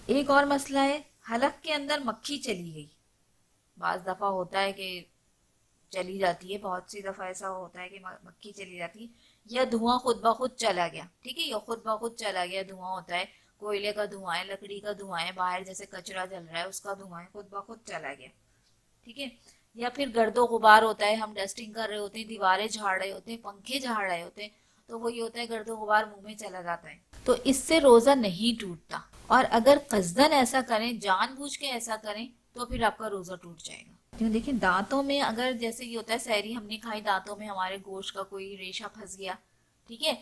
ایک اور مسئلہ ہے، حلق کے اندر مکھی چلی گئی. بعض دفعہ ہوتا ہے کہ چلی جاتی ہے، بہت سی دفعہ ایسا ہوتا ہے کہ مکھی چلی جاتی ہے، یا دھواں خود بخود چلا گیا. ٹھیک ہے، یا خود بخود چلا گیا دھواں ہوتا ہے، کوئلے کا دھواں ہے، لکڑی کا دھواں ہے، باہر جیسے کچرا جل رہا ہے اس کا دھواں ہے، خود بخود چلا گیا. ٹھیک ہے. یا پھر گرد و غبار ہوتا ہے، ہم ڈسٹنگ کر رہے ہوتے ہیں، دیواریں جھاڑ رہے ہوتے ہیں، پنکھے جھاڑ رہے ہوتے ہیں، تو وہی ہوتا ہے گرد و غبار منہ میں چلا جاتا ہے، تو اس سے روزہ نہیں ٹوٹتا. اور اگر قصدن ایسا کریں، جان بوجھ کے ایسا کریں، تو پھر آپ کا روزہ ٹوٹ جائے گا. دیکھیں دانتوں میں اگر جیسے یہ ہوتا ہے سحری ہم نے کھائی، دانتوں میں ہمارے گوشت کا کوئی ریشہ پھنس گیا، ٹھیک ہے،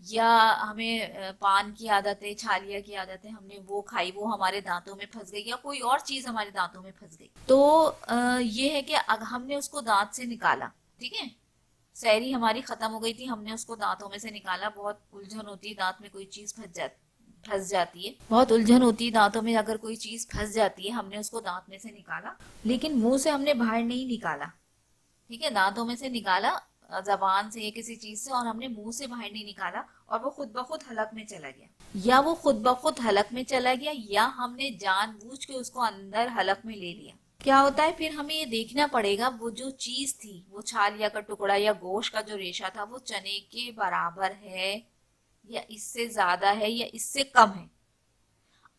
یا ہمیں پان کی عادت ہے، چھالیا کی عادت ہے، ہم نے وہ کھائی، وہ ہمارے دانتوں میں پھنس گئی، یا کوئی اور چیز ہمارے دانتوں میں پھنس گئی، تو یہ ہے کہ ہم نے اس کو دانت سے نکالا. ٹھیک ہے، سحری ہماری ختم ہو گئی تھی، ہم نے اس کو دانتوں میں سے نکالا. بہت الجھن ہوتی ہے دانت میں کوئی چیز پھنس جاتی ہے، بہت الجھن ہوتی ہے دانتوں میں، اگر کوئی چیز پھنس جاتی ہے، ہم نے اس کو دانت میں سے نکالا، لیکن منہ سے ہم نے باہر نہیں نکالا. ٹھیک ہے، دانتوں میں سے نکالا، زبان سے یا کسی چیز سے، اور ہم نے منہ سے باہر نہیں نکالا، اور وہ خود بخود حلق میں چلا گیا. یا وہ خود بخود حلق میں چلا گیا، یا ہم نے جان بوجھ کے اس کو اندر حلق میں لے لیا. کیا ہوتا ہے پھر ہمیں یہ دیکھنا پڑے گا وہ جو چیز تھی، وہ چھالیا کا ٹکڑا یا گوشت کا جو ریشہ تھا، وہ چنے کے برابر ہے یا اس سے زیادہ ہے یا اس سے کم ہے.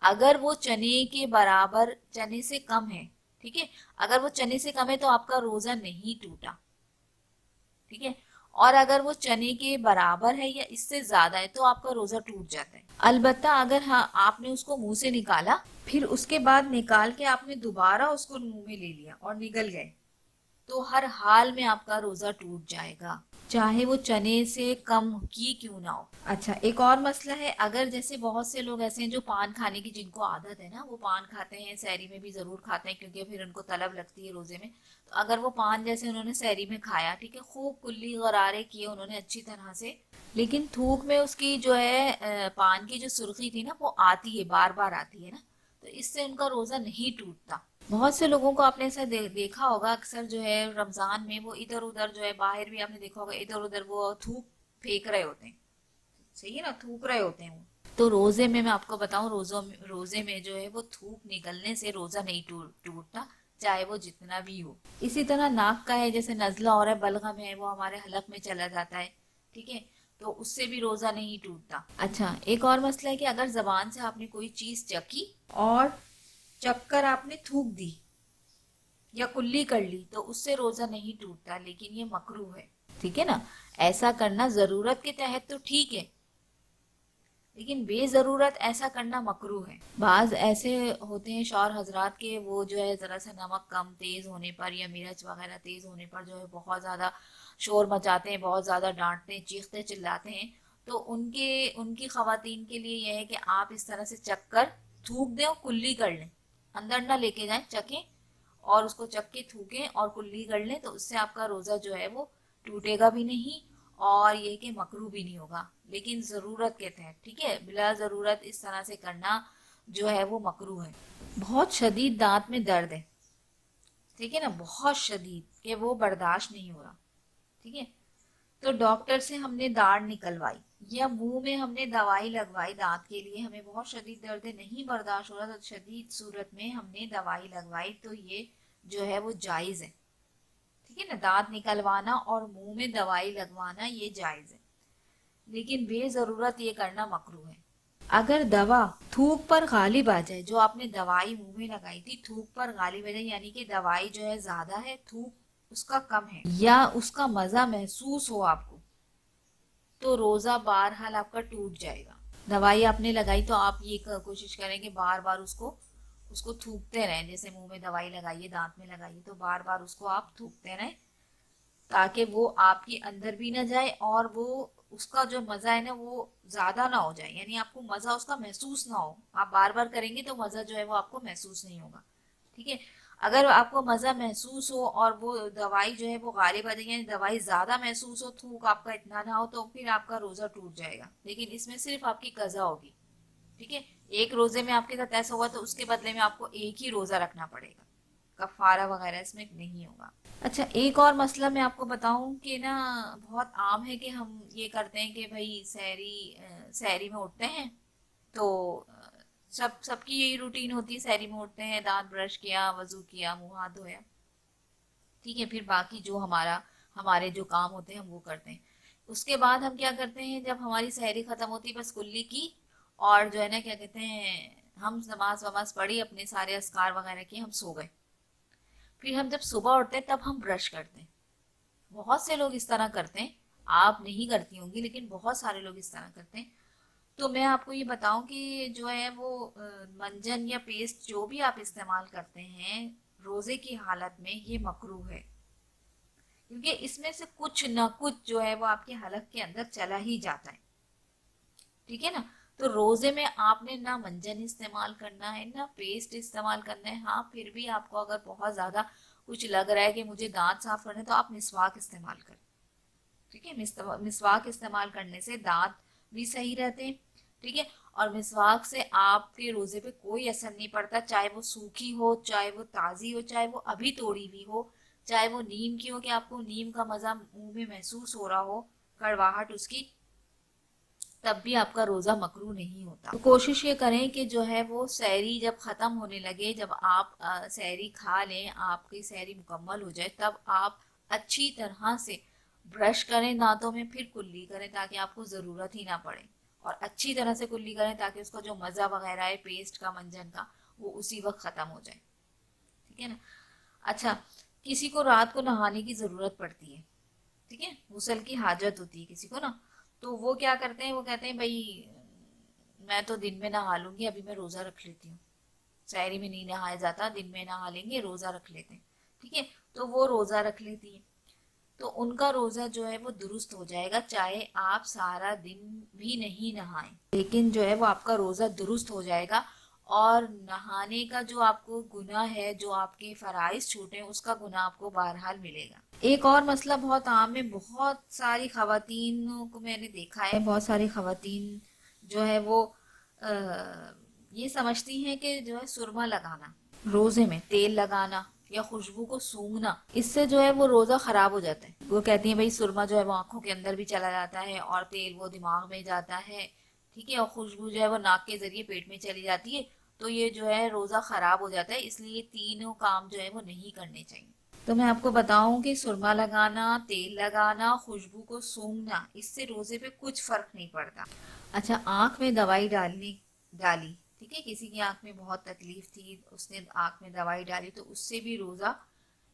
اگر وہ چنے کے برابر، چنے سے کم ہے، ٹھیک ہے، اگر وہ چنے سے کم ہے تو آپ کا روزہ نہیں ٹوٹا. ٹھیک ہے، اور اگر وہ چنے کے برابر ہے یا اس سے زیادہ ہے تو آپ کا روزہ ٹوٹ جاتا ہے. البتہ اگر ہاں آپ نے اس کو منہ سے نکالا، پھر اس کے بعد نکال کے آپ نے دوبارہ اس کو منہ میں لے لیا اور نگل گئے، تو ہر حال میں آپ کا روزہ ٹوٹ جائے گا، چاہے وہ چنے سے کم کی کیوں نہ ہو. اچھا، ایک اور مسئلہ ہے، اگر جیسے بہت سے لوگ ایسے ہیں جو پان کھانے کی جن کو عادت ہے نا، وہ پان کھاتے ہیں، سحری میں بھی ضرور کھاتے ہیں کیونکہ پھر ان کو طلب لگتی ہے روزے میں. تو اگر وہ پان جیسے انہوں نے سحری میں کھایا، ٹھیک ہے، خوب کلی غرارے کیے انہوں نے اچھی طرح سے، لیکن تھوک میں اس کی جو ہے پان کی جو سرخی تھی نا، وہ آتی ہے، بار بار آتی ہے نا، تو اس سے ان کا روزہ نہیں ٹوٹتا. بہت سے لوگوں کو آپ نے ایسا دیکھا ہوگا، اکثر جو ہے رمضان میں وہ ادھر ادھر جو ہے، باہر بھی آپ نے دیکھا ہوگا ادھر ادھر وہ تھوک پھینک رہے ہوتے ہیں. صحیح ہے نا، تھوک رہے ہوتے ہیں وہ. تو روزے میں آپ کو بتاؤں، روزے میں جو ہے وہ تھوک نکلنے سے روزہ نہیں ٹوٹتا، چاہے وہ جتنا بھی ہو. اسی طرح ناک کا ہے، جیسے نزلہ اور ہے، بلغم ہے، وہ ہمارے حلق میں چلا جاتا ہے، ٹھیک ہے، تو اس سے بھی روزہ نہیں ٹوٹتا. اچھا، ایک اور مسئلہ ہے کہ اگر زبان سے آپ نے کوئی چیز چکی اور چک کر آپ نے تھوک دی یا کلی کر لی، تو اس سے روزہ نہیں ٹوٹتا، لیکن یہ مکروہ ہے. ٹھیک ہے نا، ایسا کرنا ضرورت کے تحت تو ٹھیک ہے، لیکن بے ضرورت ایسا کرنا مکروہ ہے. بعض ایسے ہوتے ہیں شوہر حضرات کے، وہ جو ہے ذرا سا نمک کم تیز ہونے پر یا مرچ وغیرہ تیز ہونے پر جو ہے بہت زیادہ شور مچاتے ہیں، بہت زیادہ ڈانٹتے ہیں، چیختے چلاتے ہیں. تو ان کی خواتین کے لیے یہ ہے کہ آپ اس طرح سے چک کر تھوک دیں اور کلی کر لیں، اندر نہ لے کے جائیں، چکیں اور اس کو چک کے تھوکیں اور کلی کر لیں، تو اس سے آپ کا روزہ جو ہے وہ ٹوٹے گا بھی نہیں، اور یہ کہ مکروہ بھی نہیں ہوگا، لیکن ضرورت کے تحت. ٹھیک ہے، بلا ضرورت اس طرح سے کرنا جو ہے وہ مکروہ ہے. بہت شدید دانت میں درد ہے، ٹھیک ہے نا، بہت شدید کہ وہ برداشت نہیں ہو رہا، ٹھیک ہے، تو ڈاکٹر سے ہم نے داڑھ نکلوائی یا منہ میں ہم نے دوائی لگوائی دانت کے لیے، ہمیں بہت شدید درد ہے، نہیں برداشت ہو رہا، تو شدید صورت میں ہم نے دوائی لگوائی، تو یہ جو ہے وہ جائز ہے. ٹھیک ہے نا، دانت نکلوانا اور منہ میں دوائی لگوانا یہ جائز ہے، لیکن بے ضرورت یہ کرنا مکروہ ہے. اگر دوا تھوک پر غالب آ جائے، جو آپ نے دوائی منہ میں لگائی تھی تھوک پر غالب آ جائے، یعنی کہ دوائی جو ہے زیادہ ہے، تھوک اس کا کم ہے، یا اس کا مزہ محسوس ہو آپ کو، تو روزہ بہرحال آپ کا ٹوٹ جائے گا. دوائی آپ نے لگائی تو آپ یہ کوشش کریں کہ بار بار اس کو تھوکتے رہیں، جیسے منہ میں دوائی لگائیے، دانت میں لگائیے، تو بار بار اس کو آپ تھوکتے رہیں، تاکہ وہ آپ کے اندر بھی نہ جائے، اور وہ اس کا جو مزہ ہے نا وہ زیادہ نہ ہو جائے، یعنی آپ کو مزہ اس کا محسوس نہ ہو. آپ بار بار کریں گے تو مزہ جو ہے وہ آپ کو محسوس نہیں ہوگا. ٹھیک ہے، اگر آپ کو مزہ محسوس ہو اور وہ دوائی جو ہے وہ غالب آ جائے، یعنی دوائی زیادہ محسوس ہو، تھوک آپ کا اتنا نہ ہو، تو پھر آپ کا روزہ ٹوٹ جائے گا، لیکن اس میں صرف آپ کی قضا ہوگی. ٹھیک ہے، ایک روزے میں آپ کے ساتھ ایسا ہوا تو اس کے بدلے میں آپ کو ایک ہی روزہ رکھنا پڑے گا، کفارہ وغیرہ اس میں نہیں ہوگا. اچھا، ایک اور مسئلہ میں آپ کو بتاؤں کہ نا، بہت عام ہے کہ ہم یہ کرتے ہیں کہ بھائی سحری میں اٹھتے ہیں تو سب کی یہی روٹین ہوتی ہے، سحری میں اٹھتے ہیں، دانت برش کیا، وضو کیا، منہ ہاتھ دھویا، ٹھیک ہے، پھر باقی جو ہمارے جو کام ہوتے ہیں ہم وہ کرتے ہیں۔ اس کے بعد ہم کیا کرتے ہیں، جب ہماری سحری ختم ہوتی ہے بس کلی کی، اور جو ہے نا کیا کہتے ہیں، ہم نماز وماز پڑھی، اپنے سارے اذکار وغیرہ کیے، ہم سو گئے۔ پھر ہم جب صبح اٹھتے ہیں تب ہم برش کرتے ہیں۔ بہت سے لوگ اس طرح کرتے ہیں، آپ نہیں کرتی ہوں گی لیکن بہت سارے لوگ اس طرح کرتے ہیں۔ تو میں آپ کو یہ بتاؤں کہ جو ہے وہ منجن یا پیسٹ جو بھی آپ استعمال کرتے ہیں روزے کی حالت میں، یہ مکروہ ہے، کیونکہ اس میں سے کچھ نہ کچھ جو ہے وہ آپ کے حلق کے اندر چلا ہی جاتا ہے، ٹھیک ہے نا۔ تو روزے میں آپ نے نہ منجن استعمال کرنا ہے نہ پیسٹ استعمال کرنا ہے۔ ہاں پھر بھی آپ کو اگر بہت زیادہ کچھ لگ رہا ہے کہ مجھے دانت صاف کرنے تو آپ مسواک استعمال کریں، ٹھیک ہے۔ مسواک استعمال کرنے سے دانت بھی صحیح رہتے ہیں، ٹھیک ہے، اور مسواک سے آپ کے روزے پہ کوئی اثر نہیں پڑتا، چاہے وہ سوکھی ہو، چاہے وہ تازی ہو، چاہے وہ ابھی توڑی ہوئی ہو، چاہے وہ نیم کی ہو کہ آپ کو نیم کا مزہ منہ میں محسوس ہو رہا ہو، کڑواہٹ اس کی، تب بھی آپ کا روزہ مکروہ نہیں ہوتا۔ تو کوشش یہ کریں کہ جو ہے وہ سحری جب ختم ہونے لگے، جب آپ سحری کھا لیں، آپ کی سحری مکمل ہو جائے، تب آپ اچھی طرح سے برش کریں دانتوں میں، پھر کلی کریں تاکہ آپ کو ضرورت ہی نہ پڑے، اور اچھی طرح سے کلی کریں تاکہ اس کا جو مزہ وغیرہ ہے پیسٹ کا، منجن کا، وہ اسی وقت ختم ہو جائے، ٹھیک ہے نا۔ اچھا، کسی کو رات کو نہانے کی ضرورت پڑتی ہے، ٹھیک ہے، غسل کی حاجت ہوتی ہے کسی کو نا، تو وہ کیا کرتے ہیں، وہ کہتے ہیں بھائی میں تو دن میں نہا لوں گی، ابھی میں روزہ رکھ لیتی ہوں، سحری میں نہیں نہایا جاتا، دن میں نہا لیں گے، روزہ رکھ لیتے ہیں، ٹھیک ہے، تو وہ روزہ رکھ لیتی ہیں، تو ان کا روزہ جو ہے وہ درست ہو جائے گا، چاہے آپ سارا دن بھی نہیں نہائیں، لیکن جو ہے وہ آپ کا روزہ درست ہو جائے گا، اور نہانے کا جو آپ کو گناہ ہے، جو آپ کے فرائض چھوٹے ہیں، اس کا گناہ آپ کو بہرحال ملے گا۔ ایک اور مسئلہ بہت عام ہے، بہت ساری خواتین کو میں نے دیکھا ہے، بہت ساری خواتین جو ہے وہ یہ سمجھتی ہیں کہ جو ہے سرما لگانا، روزے میں تیل لگانا یا خوشبو کو سونگھنا، اس سے جو ہے وہ روزہ خراب ہو جاتا ہے۔ وہ کہتی ہیں بھائی سرما جو ہے وہ آنکھوں کے اندر بھی چلا جاتا ہے، اور تیل وہ دماغ میں جاتا ہے، ٹھیک ہے، اور خوشبو جو ہے وہ ناک کے ذریعے پیٹ میں چلی جاتی ہے، تو یہ جو ہے روزہ خراب ہو جاتا ہے، اس لیے یہ تینوں کام جو ہے وہ نہیں کرنے چاہیے۔ تو میں آپ کو بتاؤں کہ سرما لگانا، تیل لگانا، خوشبو کو سونگھنا، اس سے روزے پہ کچھ فرق نہیں پڑتا۔ اچھا، آنکھ میں دوائی ڈالی، ٹھیک ہے، کسی کی آنکھ میں بہت تکلیف تھی، اس نے آنکھ میں دوائی ڈالی، تو اس سے بھی روزہ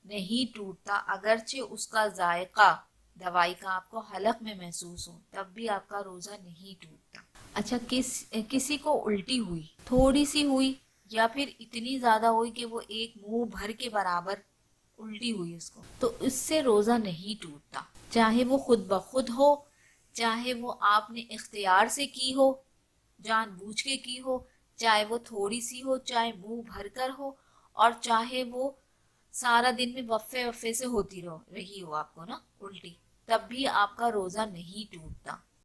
نہیں ٹوٹتا، اگرچہ اس کا ذائقہ دوائی کا آپ کو حلق میں محسوس ہو، تب بھی آپ کا روزہ نہیں ٹوٹتا۔ اچھا، کسی کو الٹی ہوئی، تھوڑی سی ہوئی یا پھر اتنی زیادہ ہوئی کہ وہ ایک منہ بھر کے برابر الٹی ہوئی اس کو، تو اس سے روزہ نہیں ٹوٹتا، چاہے وہ خود بخود ہو، چاہے وہ آپ نے اختیار سے کی ہو، جان بوجھ کے کی ہو، چاہے وہ تھوڑی سی ہو، چاہے منہ بھر کر ہو، اور چاہے وہ سارا دن میں وفے سے ہوتی رہی ہو آپ کو نا الٹی، تب بھی آپ کا روزہ نہیں ٹوٹتا۔